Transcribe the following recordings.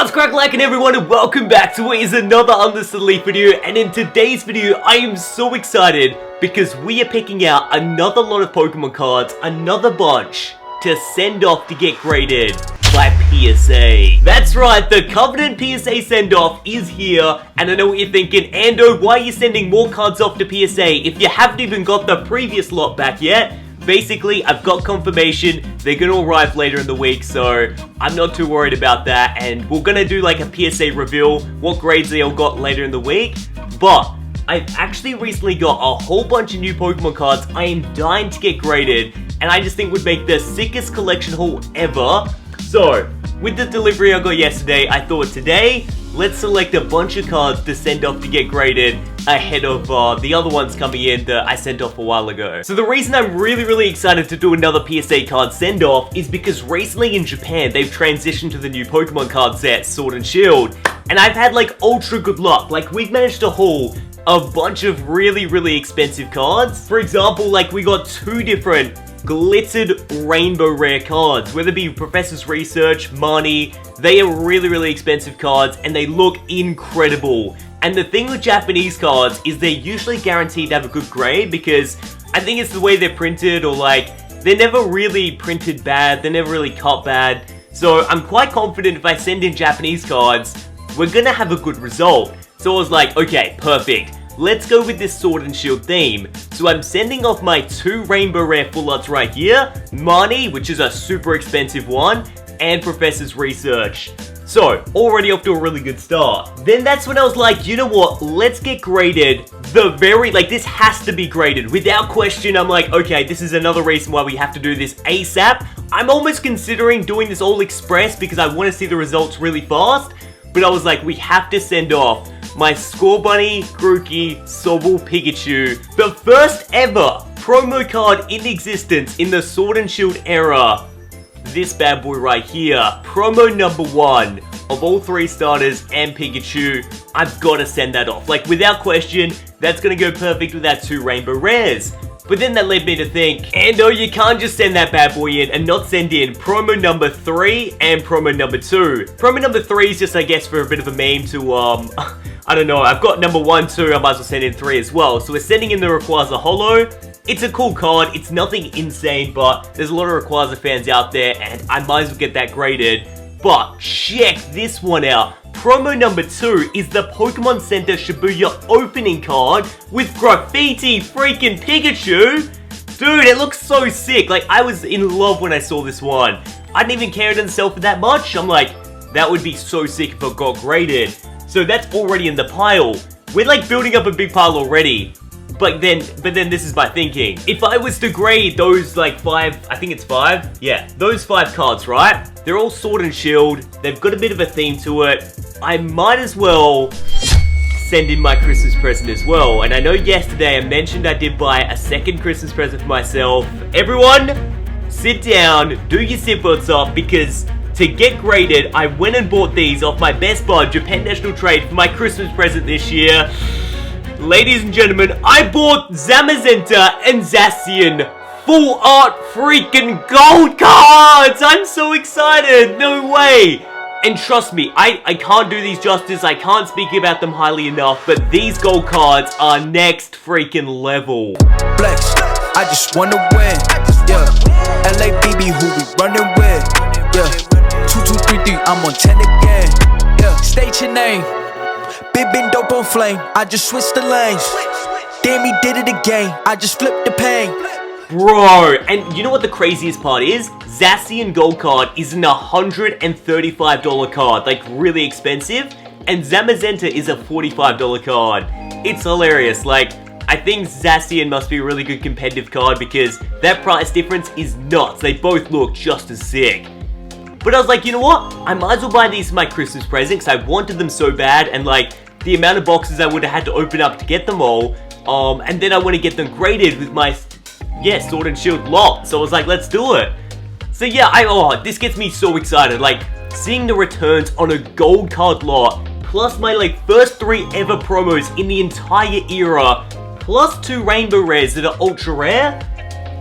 What's crack-lackin' everyone, and welcome back to what is another Under the Leaf video. And in today's video I am so excited because we are picking out another lot of Pokemon cards, another bunch, to send off to get graded by PSA. That's right, the Covenant PSA send-off is here, and I know what you're thinking, Ando, why are you sending more cards off to PSA if you haven't even got the previous lot back yet? Basically, I've got confirmation, they're gonna arrive later in the week, so I'm not too worried about that, and we're gonna do like a PSA reveal, what grades they all got later in the week, but I've actually recently got a whole bunch of new Pokemon cards I am dying to get graded, and I just think would make the sickest collection haul ever. So, with the delivery I got yesterday, I thought today, let's select a bunch of cards to send off to get graded ahead of the other ones coming in that I sent off a while ago. So the reason I'm really excited to do another PSA card send off is because recently in Japan, they've transitioned to the new Pokemon card set, Sword and Shield, and I've had like ultra good luck. Like we've managed to haul a bunch of really expensive cards. For example, like we got two different glittered rainbow rare cards, whether it be Professor's Research, Marnie. They are really expensive cards and they look incredible. And the thing with Japanese cards is they're usually guaranteed to have a good grade because I think it's the way they're printed, or like they're never really printed bad, they're never really cut bad. So I'm quite confident if I send in Japanese cards, we're gonna have a good result. So I was like, okay, perfect. Let's go with this Sword and Shield theme. So I'm sending off my two Rainbow Rare Full Arts right here. Marnie, which is a super expensive one, and Professor's Research. So, already off to a really good start. Then that's when I was like, you know what, let's get graded this has to be graded. Without question, I'm like, okay, this is another reason why we have to do this ASAP. I'm almost considering doing this all express because I want to see the results really fast. But I was like, we have to send off my Scorbunny, Grookey, Sobble, Pikachu, the first ever promo card in existence in the Sword and Shield era. This bad boy right here, promo number 1 of all 3 starters and Pikachu. I've got to send that off. Like without question, that's going to go perfect with that 2 Rainbow Rares. But then that led me to think, Ando, you can't just send that bad boy in and not send in promo number 3 and promo number 2. Promo number 3 is just, I guess, for a bit of a meme to, I don't know, I've got number 1, 2, I might as well send in 3 as well. So we're sending in the Rayquaza Holo. It's a cool card, it's nothing insane, but there's a lot of Rayquaza fans out there, and I might as well get that graded. But check this one out. Promo number 2 is the Pokemon Center Shibuya opening card with graffiti freaking Pikachu. Dude, it looks so sick. Like, I was in love when I saw this one. I didn't even care it didn't sell for that much. I'm like, that would be so sick if it got graded. So that's already in the pile. We're like building up a big pile already. But then this is my thinking. If I was to grade those like 5, I think it's 5? Yeah, those 5 cards, right? They're all Sword and Shield. They've got a bit of a theme to it. I might as well send in my Christmas present as well. And I know yesterday I mentioned I did buy a second Christmas present for myself. Everyone, sit down, do your seatbelts off, because to get graded, I went and bought these off my Best Buy Japan National Trade for my Christmas present this year. Ladies and gentlemen, I bought Zamazenta and Zacian full art freaking gold cards! I'm so excited! No way! And trust me, I can't do these justice, I can't speak about them highly enough, but these gold cards are next freaking level. Flex, I just wanna win, yeah. LA BB, who we running with, yeah. 2233, I'm on 10 again, yeah. State your name. Big been dope on flame, I just switched the lanes. Damn, he did it again, I just flipped the pain. Bro, and you know what the craziest part is? Zacian Gold card is an $135 card, like really expensive, and Zamazenta is a $45 card. It's hilarious, like, I think Zacian must be a really good competitive card because that price difference is nuts. They both look just as sick. But I was like, you know what? I might as well buy these for my Christmas present because I wanted them so bad, and like the amount of boxes I would have had to open up to get them all, and then I want to get them graded with my, Sword and Shield lot. So I was like, let's do it. So yeah, this gets me so excited. Like seeing the returns on a gold card lot, plus my like first 3 ever promos in the entire era, plus 2 Rainbow Rares that are ultra rare.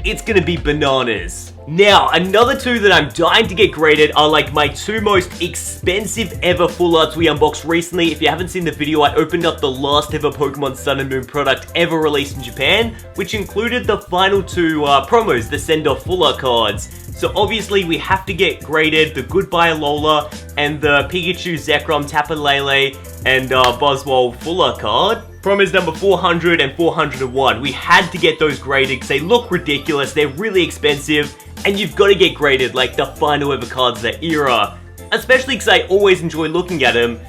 It's gonna be bananas. Now, another two that I'm dying to get graded are like my two most expensive ever full arts we unboxed recently. If you haven't seen the video, I opened up the last ever Pokemon Sun and Moon product ever released in Japan, which included the final two promos, the send-off full art cards. So obviously we have to get graded the Goodbye Alola and the Pikachu, Zekrom, Tapu Lele, and Buzzwole full art card. Promos number 400 and 401. We had to get those graded because they look ridiculous, they're really expensive, and you've got to get graded like the final ever cards of that era. Especially because I always enjoy looking at them.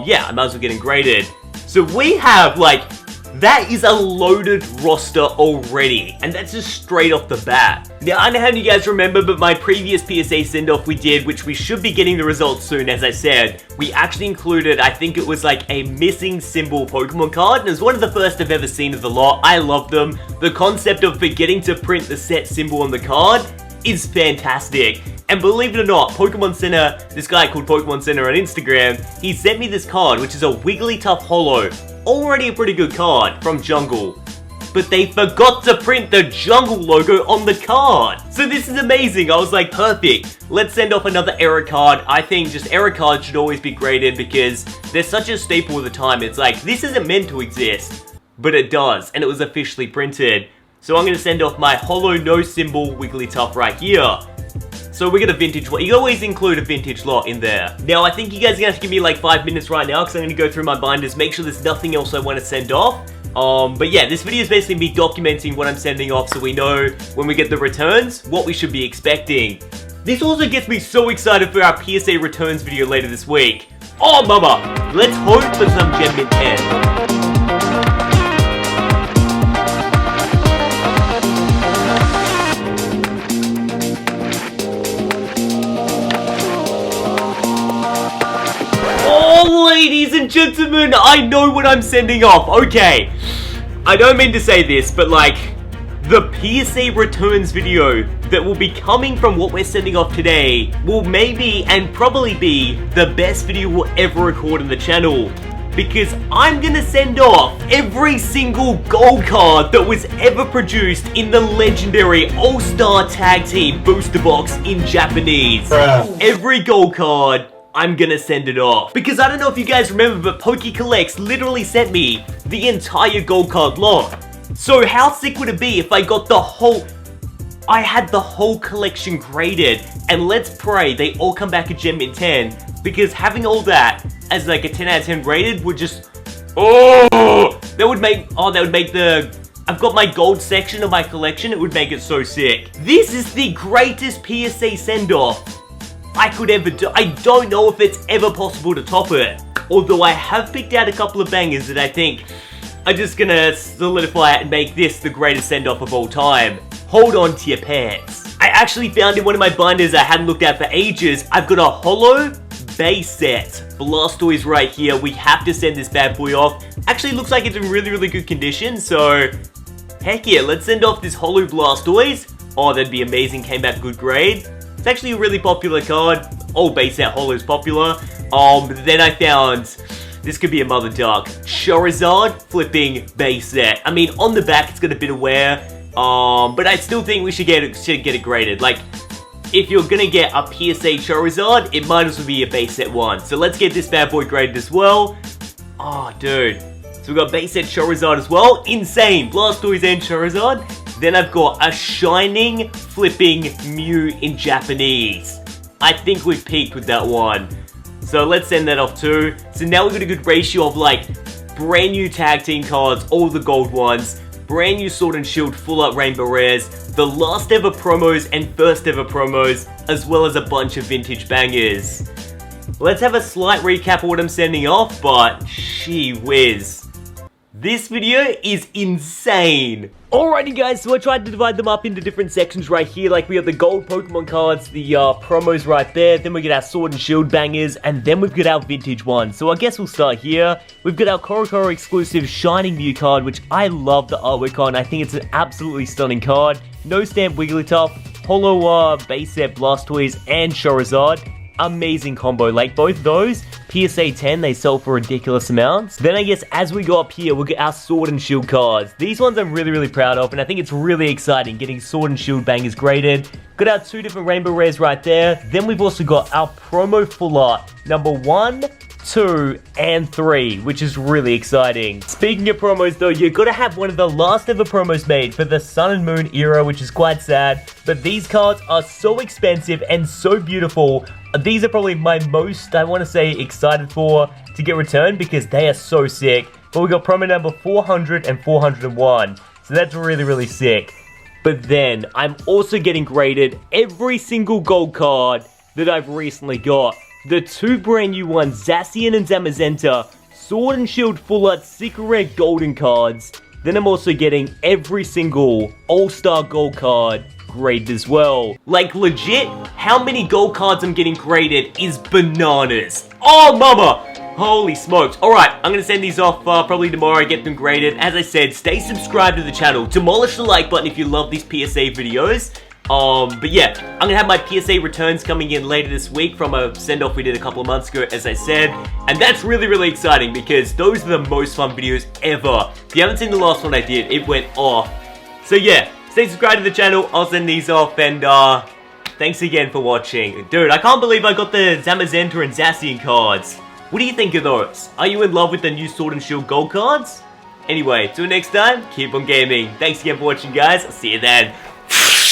Yeah, I might as well get them graded. So we have like, that is a loaded roster already, and that's just straight off the bat. Now, I don't know how you guys remember, but my previous PSA send-off we did, which we should be getting the results soon, as I said, we actually included, I think it was like a missing symbol Pokemon card, and it was one of the first I've ever seen of the lot. I love them. The concept of forgetting to print the set symbol on the card is fantastic. And believe it or not, Pokemon Center, this guy called Pokemon Center on Instagram, he sent me this card, which is a Wigglytuff Holo. Already a pretty good card from Jungle. But they forgot to print the Jungle logo on the card. So this is amazing. I was like, perfect. Let's send off another error card. I think just error cards should always be graded because they're such a staple of the time. It's like, this isn't meant to exist. But it does, and it was officially printed. So I'm going to send off my Holo no symbol Wigglytuff right here. So we got a vintage lot. You always include a vintage lot in there. Now, I think you guys are going to have to give me like 5 minutes right now because I'm going to go through my binders, make sure there's nothing else I want to send off. But yeah, this video is basically me documenting what I'm sending off so we know when we get the returns, what we should be expecting. This also gets me so excited for our PSA returns video later this week. Oh, mama! Let's hope for some Gem Mint 10. Ladies and gentlemen, I know what I'm sending off. Okay, I don't mean to say this, but like, the PSA returns video that will be coming from what we're sending off today will maybe and probably be the best video we'll ever record on the channel. Because I'm gonna send off every single gold card that was ever produced in the legendary All-Star Tag Team booster box in Japanese. Every gold card, I'm gonna send it off. Because I don't know if you guys remember, but PokeCollects literally sent me the entire gold card lot. So how sick would it be if I got the whole... I had the whole collection graded, and let's pray they all come back a Gem Mint 10, because having all that as like a 10 out of 10 graded would just... Oh! That would make the... I've got my gold section of my collection, it would make it so sick. This is the greatest PSA send-off I could ever do. I don't know if it's ever possible to top it. Although I have picked out a couple of bangers that I think are just gonna solidify it and make this the greatest send-off of all time. Hold on to your pants. I actually found in one of my binders I hadn't looked at for ages, I've got a Holo base set. Blastoise right here. We have to send this bad boy off. Actually, looks like it's in really, really good condition, so heck yeah, let's send off this Holo Blastoise. Oh, that'd be amazing. Came back good grade. It's actually a really popular card. All base set Holo's popular. But then I found this could be a Mother Duck. Charizard flipping base set. I mean, on the back it's got a bit of wear. But I still think we should get it graded. Like, if you're gonna get a PSA Charizard, it might as well be a base set one. So let's get this bad boy graded as well. Oh, dude. So we've got base set Charizard as well. Insane. Blastoise and Charizard. Then I've got a Shining flipping Mew in Japanese. I think we've peaked with that one. So let's send that off too. So now we've got a good ratio of like brand new tag team cards, all the gold ones, brand new Sword and Shield full up rainbow rares, the last ever promos and first ever promos, as well as a bunch of vintage bangers. Let's have a slight recap of what I'm sending off, but gee whiz. This video is insane. Alrighty guys, so I tried to divide them up into different sections right here. Like we have the gold Pokemon cards, the promos right there, then we get our Sword and Shield bangers, and then we've got our vintage ones. So I guess we'll start here. We've got our Korokoro exclusive Shining Mew card, which I love the artwork on. I think it's an absolutely stunning card. No stamp Wigglytuff, Holo base set Blastoise and Charizard. amazing combo. Like, both those, PSA 10, they sell for ridiculous amounts. Then I guess as we go up here, we'll get our Sword and Shield cards. These ones I'm really, really proud of, and I think it's really exciting getting Sword and Shield bangers graded. Got our 2 different rainbow rares right there. Then we've also got our promo full art, number 1, 2, and 3, which is really exciting. Speaking of promos though, you gotta have one of the last ever promos made for the Sun and Moon era, which is quite sad, but these cards are so expensive and so beautiful. These are probably my most, I want to say, excited for to get returned because they are so sick. But we got promo number 400 and 401, so that's really, really sick. But then, I'm also getting graded every single gold card that I've recently got. The 2 brand new ones, Zacian and Zamazenta, Sword and Shield Full Art Secret Rare Golden cards. Then I'm also getting every single All-Star Gold card graded as well. Like, legit, how many gold cards I'm getting graded is bananas. Oh, mama! Holy smokes. Alright, I'm going to send these off probably tomorrow, get them graded. As I said, stay subscribed to the channel. Demolish the like button if you love these PSA videos. But yeah, I'm going to have my PSA returns coming in later this week from a send-off we did a couple of months ago, as I said. And that's really, really exciting because those are the most fun videos ever. If you haven't seen the last one I did, it went off. So yeah, stay subscribed to the channel. I'll send these off and thanks again for watching. Dude, I can't believe I got the Zamazenta and Zacian cards. What do you think of those? Are you in love with the new Sword and Shield gold cards? Anyway, till next time, keep on gaming. Thanks again for watching, guys. I'll see you then.